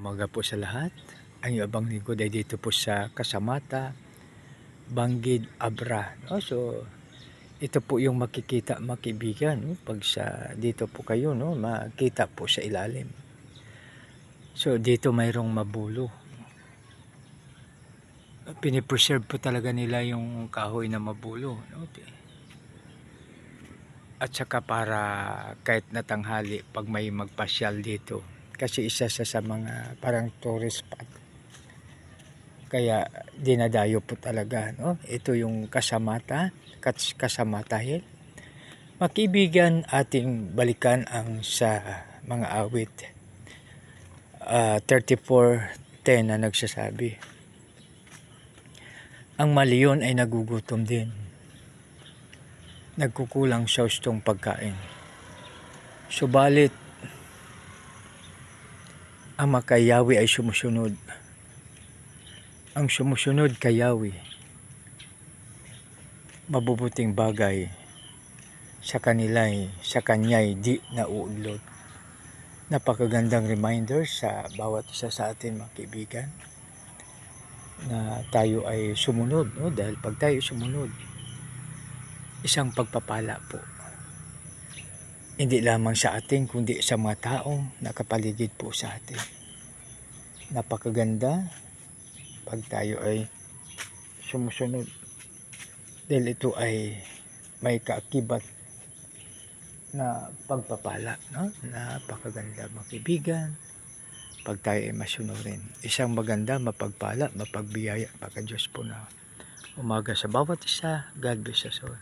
Umaga po sa lahat. Ang abang lingkod ay dito po sa Kasamata, Banggid, Abra. No? So, ito po yung makikita mga kaibigan. No? Pag dito po kayo, no? Makita po sa ilalim. So, dito mayroong mabulo. Pinipreserve po talaga nila yung kahoy na mabulo. No? At saka para kahit natanghali, pag may magpasyal dito. Kasi isa sa mga parang tourist spot. Kaya dinadayo po talaga, no? Ito yung Kasamata Hill. Makibigan, ating balikan ang sa mga awit 34:10 na nagsasabi. Ang maliyon ay nagugutom din. Nagkukulang sa hustong pagkain. Subalit, ang makayawi ay sumusunod. Ang sumusunod kay Yahweh, mabubuting bagay sa kanya'y di nauudlot. Napakagandang reminder sa bawat isa sa atin mga kaibigan na tayo ay sumunod, no? Dahil pag tayo sumunod, isang pagpapala po. Hindi lamang sa atin kundi sa mga taong nakapaligid po sa atin. Napakaganda pag tayo ay sumusunod, dahil ito ay may kaakibat na pagpapala, no? Napakaganda mga kaibigan pag tayo ay masunurin. Isang maganda, mapagpala, mapagbiyaya pagka Diyos po na umaga sa bawat isa. God bless us all.